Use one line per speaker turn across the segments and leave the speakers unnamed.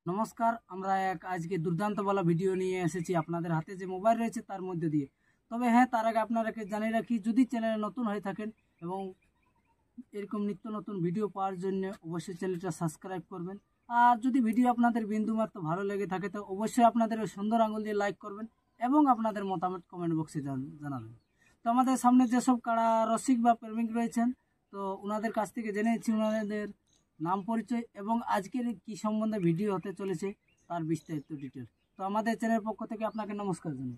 নমস্কার, আমরা এক আজকে দুর্দান্তওয়ালা ভিডিও নিয়ে এসেছি আপনাদের হাতে যে মোবাইল রয়েছে তার মধ্যে দিয়ে। তবে হ্যাঁ, তার আগে আপনারাকে জানিয়ে রাখি, যদি চ্যানেলে নতুন হয়ে থাকেন এবং এরকম নিত্য নতুন ভিডিও পাওয়ার জন্য অবশ্যই চ্যানেলটা সাবস্ক্রাইব করবেন। আর যদি ভিডিও আপনাদের বিন্দুমাত্র ভালো লেগে থাকে তো অবশ্যই আপনাদের ওই সুন্দর আঙুল দিয়ে লাইক করবেন এবং আপনাদের মতামত কমেন্ট বক্সে জানাবেন। তো আমাদের সামনে যেসব কারা রসিক বা প্রেমিক রয়েছেন, তো ওনাদের কাছ থেকে জেনেছি ওনাদের নাম পরিচয় এবং আজকের কি সম্বন্ধে ভিডিও হতে চলেছে তার বিস্তারিত ডিটেল। তো আমাদের চ্যানেলের পক্ষ থেকে আপনাকে নমস্কার জানাই।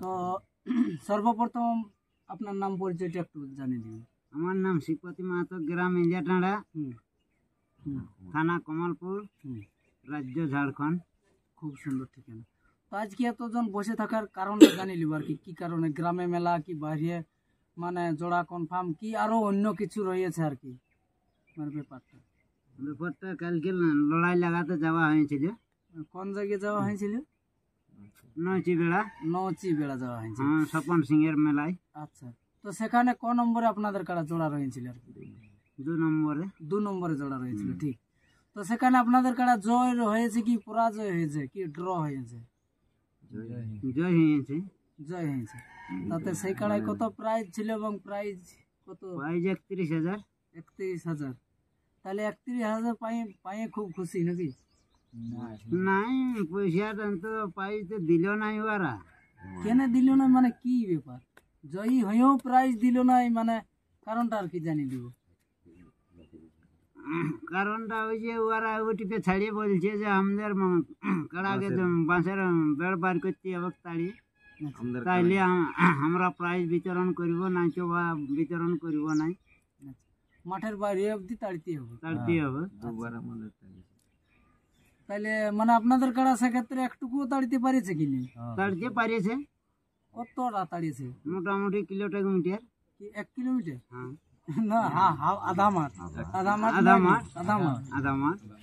তো সর্বপ্রথম আপনার নাম পরিচয়টা একটু জানিয়ে দিন।
আমার নাম শিবপতি মাহাতো, গ্রাম ইন্দিয়াটাঁড়া, থানা কমলপুর, রাজ্য ঝাড়খণ্ড।
খুব সুন্দর ঠিকানা। তো আজকে এতজন বসে থাকার কারণটা জানিয়ে নিব আর কি কারণে, গ্রামে মেলা কি বাইরে মানে জোড়া কনফার্ম কি আরো অন্য কিছু রয়েছে আর কি, মানে ব্যাপারটা
কালকে লড়াই লাগাতে যাওয়া হয়েছিল।
কোন জায়গায় যাওয়া হয়েছিল?
নচি
বেড়া যাওয়া হয়েছিল,
স্বপন সিং এর মেলায়।
আচ্ছা, তো সেখানে ক নম্বরে আপনাদের কারা জোড়া রয়েছিল আর কি?
2
নম্বরে জোড়া রয়েছিল, ঠিক। তো সেখানে আপনাদের কারা জয় হয়েছে কি পরাজয় হয়েছে কি ড্র হয়েছে?
জয় হয়েছে।
তাতে সেই কাড়ায় কত প্রাইজ ছিল এবং প্রাইজ কত?
প্রাইজ 31,000।
31,000। তাহলে 31,000 পাইয়ে খুব খুশি নাকি?
নাই, পয়সাটা তো প্রাইজ তো দিল নাই ওরা।
কেন দিল না, মানে কি ব্যাপার? জয়ী হয়েও প্রাইজ দিল নাই, মানে কারণটা আর কি জানি দিব।
কারণটা ওই যে ওরা ওটিতে ছাড়িয়ে বলছে যে আমাদের কাড়াকে বাঁশের বেড় বার করতে হবে তাড়িয়ে, তাইলে আমরা প্রাইজ বিতরণ করব, নাই তো বা বিতরণ করব নাই।
মাঠের বাইরে অবধি তাড়িতে হবে। তাইলে মানে আপনাদের কাড়া সেক্ষেত্রে একটুকুও তাড়িতে পারিয়েছে কি নেই?
তাড়িতে পারিয়েছে।
কতটা তাড়িয়েছে?
মোটামুটি কিলোমিটার।
কি 1 কিলোমিটার?
হ্যাঁ
না, আধা মাঠ।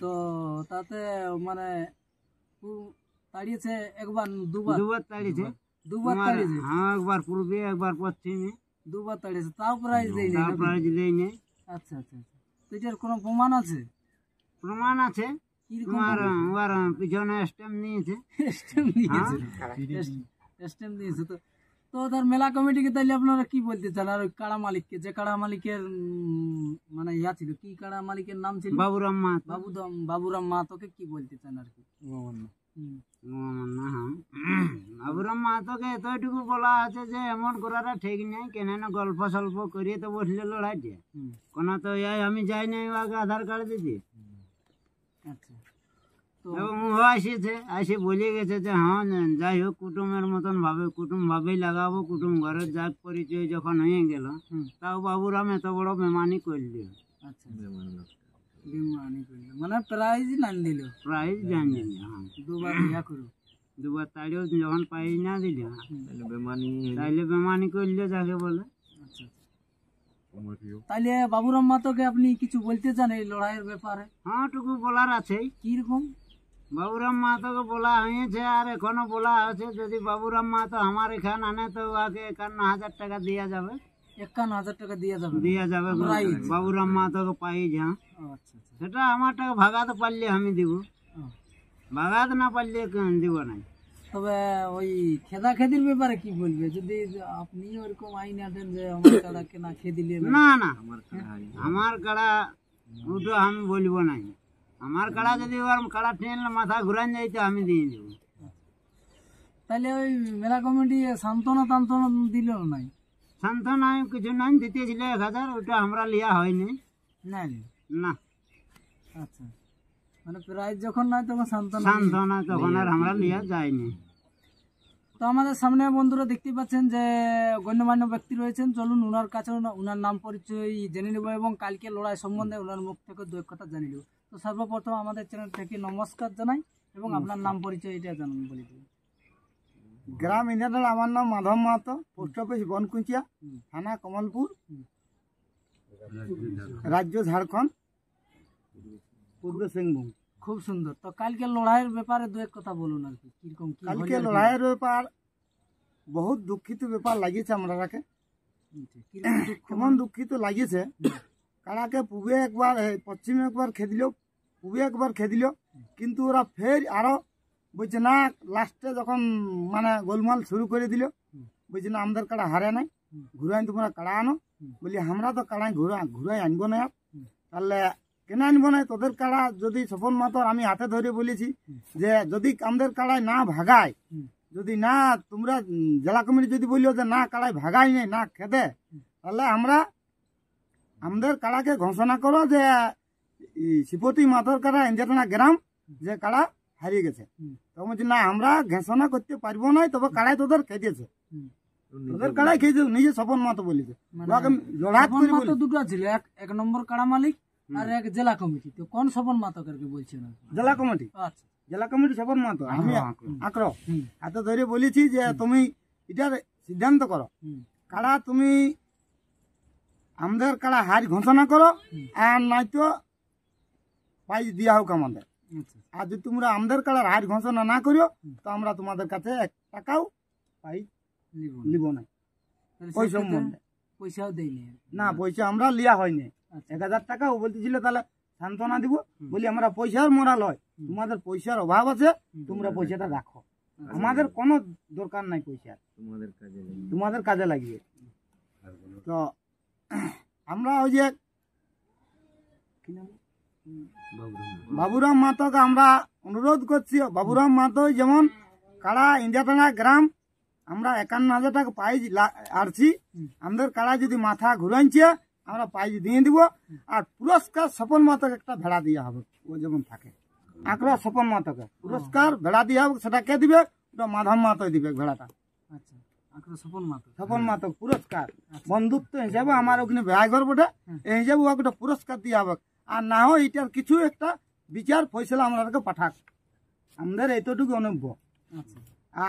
তো তাতে মানে তাড়িয়েছে দুবার তাড়িয়েছে।
হ্যাঁ, একবার পূর্বে একবার পশ্চিমে,
দুবার তাড়িয়েছে, তাও প্রাইজ দেয়নি। আচ্ছা, তো এটার কোনো প্রমাণ আছে?
প্রমাণ আছে। ওর পিছনে স্ট্যাম্প নিয়েছে।
তো ওদের মেলা কমিটিকে তাইলে আপনারা কি বলতে চান? আর ওই কাড়া মালিককে, যে কাড়া মালিকের মানে ইয়া ছিল, কি কাড়া মালিকের নাম ছিল? বাবুরাম মাহাতোকে কি বলতে চান আর কি?
বাবুরাম মাহাতোকে এতটুকু বলা আছে যে এমন করাটা ঠিক নেই, কেন গল্প সল্প করিয়ে তো বসলে লড়াইছে কোনো তো আমি যাই নাই ওকে আধার কার্ড দিতে।
আচ্ছা,
এবং ও আসে বলে গেছে যে হ্যাঁ যাই হোক কুটুমের মতন কুটুম ভাবেই লাগাবো, কুটুম ঘরের যাক পরিচয় যখন হয়ে গেল, তাও বাবুরাম এত বড় বেমানি করল।
আচ্ছা, মানে প্রাইজ না দিল?
প্রাইজ জানি
দুবার
তাড়িয়েও যখন প্রাইজ না দিল তাইলে বেমানি করলে যাকে বলে।
আচ্ছা, তাইলে বাবুরাম মাহাতোকে আপনি কিছু বলতে চান এই লড়াইয়ের ব্যাপারে?
হ্যাঁ, টুকু বলার আছে।
কিরকম?
বাবুরাম মাহাতোকে বলা হয়েছে আর এখনো বলা আছে, যদি বাবুরাম মাহাতো আমার এখানে আনে তো ওকে 51,000 টাকা দেওয়া যাবে।
51,000 টাকা দেওয়া যাবে
বাবুরাম মাহাতোকে প্রাইজ। হ্যাঁ, সেটা আমার টাকা ভাগাতে পারলে আমি দিব, ভাগাতে না পারলে দিব না।
তবে ওই খেদির ব্যাপারে কি বলবে? যদি আপনি ওরকম আইন আনেন যে আমার কাড়াকে না খেদিলে?
না, আমার কাড়া ওটা আমি বলবো না। আমার কাড়া যদি ওর কাড়া টেনে মাথা ঘুরান যাই তো আমি দিয়ে দেবো।
তাহলে ওই মেলা কমিটি সান্ত্বনা দিল নাই?
সান্ত্বনা কিছু নাই, দিতেছিল 1,000, ওটা আমরা লিয়া হয়নি। না।
আচ্ছা, মানে প্রাইজ যখন নাই তখন
সান্ত্বনা তখন আর আমরা লিয়া যায়নি।
তো আমাদের সামনে বন্ধুরা দেখতে পাচ্ছেন যে গণ্যমান্য ব্যক্তি রয়েছেন, চলুন ওনার কাছে ওনার নাম পরিচয় জেনে নেব এবং কালকে লড়াই সম্বন্ধে ওনার মুখ থেকে 2 কথা জানিয়ে নেব। তো সর্বপ্রথম আমাদের চ্যানেল থেকে নমস্কার জানাই এবং আপনার নাম পরিচয় এটা জানান বলে দিন।
গ্রাম ইন্দিয়াটাঁড়া, আমার নাম মাধব মাহাতো, পোস্ট অফিস বনকুচিয়া, থানা কমলপুর, রাজ্য ঝাড়খণ্ড, পূর্ব সিংভূম।
খুব সুন্দর। তো কালকে লড়াইয়ের ব্যাপারে 2 কথা বলুন আর কি, কিরকম?
কালকে লড়াইয়ের ব্যাপার বহুত দুঃখিত ব্যাপার লাগিয়েছে আমরাকে। কেমন দুঃখিত লাগিয়েছে, কাড়াকে পূবে একবার পশ্চিমে একবার খেদিল খুবই একবার খেয়ে দিল, কিন্তু ওরা ফের আরো বলছে না, লাস্টে যখন মানে গোলমাল শুরু করে দিল, বলছে না আমাদের কাড়া হারে নাই, ঘুরাই তোমরা কাড়া আনো। বলি আমরা তো কাড়াই ঘুরাই আনবো না, তাহলে কেন আনবো না? তোদের কাড়া যদি স্বপন মাতর আমি হাতে ধরে বলেছি যে যদি আমাদের কাড়ায় না ভাগায়, যদি না তোমরা জেলা কমিটি যদি বললো যে না কাড়াই ভাগাই নেই না খেতে, তাহলে আমরা আমাদের কাড়াকে ঘোষণা করো যে শিপতি মাতর কাড়া ইন্দিয়াটানা গ্রাম যে কাড়া হারিয়ে গেছে। তো বলছি না আমরা ঘোষণা করতে পারবো না, তবে কাড়াই তোদের খেয়েছে, তোদের কাড়াই খেয়েছে, নিজে স্বপন মাতো বলেছে। লড়াই
স্বপন মাতো দুটো ছিল, এক নম্বর কাড়া মালিক আর এক জেলা কমিটি। তো কোন স্বপন মাতকে বলছেন?
জেলা কমিটি।
আচ্ছা,
জেলা কমিটি স্বপন মাতো। আমি আক্রো হাতে ধরে বলেছি যে তুমি এটার সিদ্ধান্ত করো, কাড়া তুমি আমাদের কাড়া হার ঘোষণা করো, আর নয়তো প্রাইজ দিয়া হোক আমাদের। আর যদি তোমরা আমাদের কাড়ার হার ঘোষণা না করিও, তো আমরা তোমাদের কাছে 1 টাকাও প্রাইজ লিব না। ওই সম্বন্ধে
পয়সাও দেয়নি
না, পয়সা আমরা লিয়া হয়নি। 1000 টাকা ও বলতেছিল তাহলে সান্ত্বনা দিব, বলি আমরা পয়সার মোরাল হয়, তোমাদের পয়সার অভাব আছে, তোমরা পয়সাটা রাখো, আমাদের কোনো দরকার নাই পয়সা, তোমাদের কাজে লাগিয়ে। তো আমরা ওই যে বাবুরাম মাতোকে আমরা অনুরোধ করছি, বাবুরাম মাতো যেমন কাড়া ইন্দিয়াটানা গ্রাম আমরা 51,000 টাকা প্রাইজ আরছি, আমাদের কাড়া যদি মাথা ঘুরাইছে আমরা প্রাইজ দিয়ে দিব, আর পুরস্কার স্বপন মাতোকে একটা ভেড়া দেওয়া হবে, ও যেমন থাকে আঁকড়া স্বপন মাতোকে পুরস্কার ভেড়া দেওয়া হবে। সেটা কে দিবে? ওটা মাধব মাতো দিবে ভেড়াটা।
আচ্ছা, স্বপন মাতো,
স্বপন মাতো পুরস্কার বন্ধুত্ব হিসাবে আমার ওখানে ব্যয় করবো, এই হিসাবে ওকে পুরস্কার দেওয়া হবে। আর না হয় এটার কিছু একটা বিচার ফয়সলা আমাদেরকে পাঠাক, আমাদের এতটুকু অনুভব।
আচ্ছা,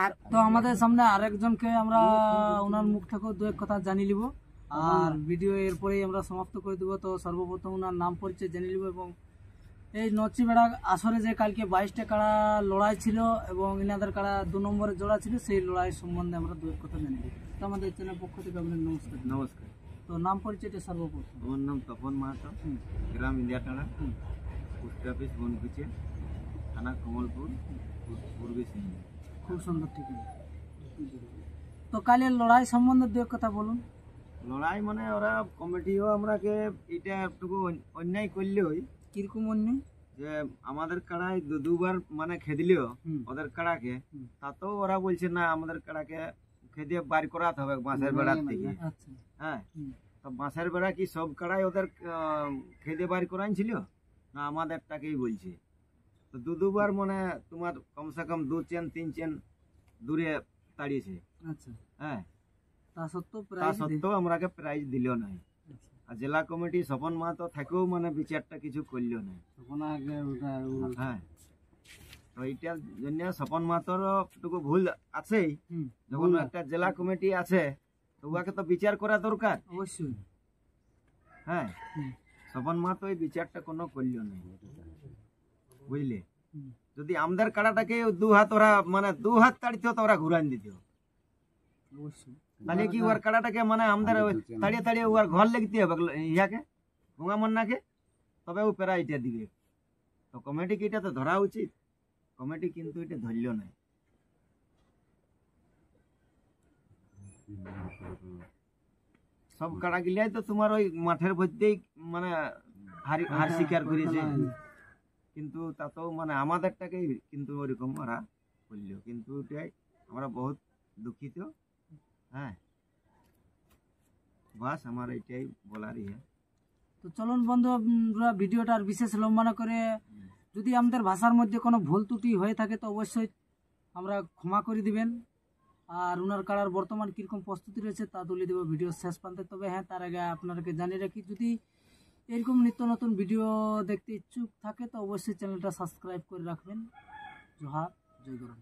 আর
তো আমাদের সামনে আরেকজনকে আমরা ওনার মুখ থেকে 2 কথা জানি নিব, আর ভিডিও এরপরেই আমরা সমাপ্ত করে দেবো। তো সর্বপ্রথম ওনার নাম পরিচয় জেনে নিব, এবং এই নচিবেড়া আসরে যে কালকে 22টা কাড়া লড়াই ছিল এবং ইনাদের কাড়া 2 নম্বরে জোড়া ছিল, সেই লড়াই সম্বন্ধে আমরা 2 কথা জানি নিব। তো আমাদের চ্যানেল পক্ষ থেকে আপনার নমস্কার।
নমস্কার।
তো নাম পরিচয়টা সর্বপ্রথম।
আমার নাম তপন মাহাতো, গ্রাম ইন্দিয়াটানা, পোস্ট অফিস বনকুচে, থানা কমলপুর, পূর্বী সিংভূম।
খুব সুন্দর ঠিকানা। তো কালের লড়াই সম্বন্ধে 2 কথা বলুন।
লড়াই মানে ওরা কমিটিও আমরাকে এটা একটুকু অন্যায় করলেই,
কিরকম অন্যায়?
যে আমাদের কাড়াই দুবার মানে খেদিলেও ওদের কাড়াকে, তাতেও ওরা বলছে না আমাদের কাড়াকে খেদে বার করাতে হবে বাঁশের বেড়ার থেকে।
আচ্ছা,
হ্যাঁ, তো বাঁশের বেড়া কি সব কাড়াই ওদের খেদে বার করাইছিল না আমাদেরটাকেই বলছে? তো দুবার মানে তোমার কমসে কম 2 চেন 3 চেন দূরে তাড়িয়েছে।
আচ্ছা,
হ্যাঁ,
তা
তা সত্ত্বেও আমরাকে প্রাইজ দিল নাই। আর জেলা কমিটি স্বপন মাহাতো থাকেও মানে বিচারটা কিছু করল না। হ্যাঁ, তো এইটার জন্য স্বপন মাহাতোর একটুকু ভুল আছেই। যখন একটা জেলা কমিটি আছে তো উহাকে তো বিচার করা দরকার
অবশ্যই।
হ্যাঁ, স্বপন মাহাতো এই বিচারটা কোনো করল না, বুঝলে? যদি আমাদের কাড়াটাকে 2 হাত ওরা মানে 2 হাত তাড়িত তো ওরা ঘুরান দিত,
অবশ্যই।
তাহলে কি ওর কাড়াটাকে মানে আমাদের তাড়িয়ে তাড়িয়ে ওর ঘর লেগতে হবে ইয়াকে গঙ্গা মন্নাকে, তবে ও প্রায় এটা দিবে। তো কমিটিকে এটা তো ধরা উচিত, কমিটি কিন্তু এটা ধরল না। সব কাড়া গিলাই তো তোমার ওই মাঠের মধ্যেই মানে হার স্বীকার করেছে, কিন্তু তাতেও মানে আমাদেরটাকে কিন্তু ওরকম ওরা করল, কিন্তু এটাই আমরা বহুত দুঃখিত। হ্যাঁ, বাস আমার এটাই বলারই।
তো চলুন বন্ধুরা, ভিডিওটা আর বিশেষ লম্বা না করে, যদি আমাদের ভাষার মধ্যে কোনো ভুল ত্রুটি হয়ে থাকে তো অবশ্যই আমরা ক্ষমা করে দিবেন। আর ওনার কাড়ার বর্তমান কীরকম প্রস্তুতি রয়েছে তা তুলে দেবো ভিডিও শেষ প্রান্তে। তবে হ্যাঁ, তার আগে আপনাদেরকে জানিয়ে রাখি, যদি এরকম নিত্য নতুন ভিডিও দেখতে ইচ্ছুক থাকে তো অবশ্যই চ্যানেলটা সাবস্ক্রাইব করে রাখবেন। জোহার, জয় গুরু।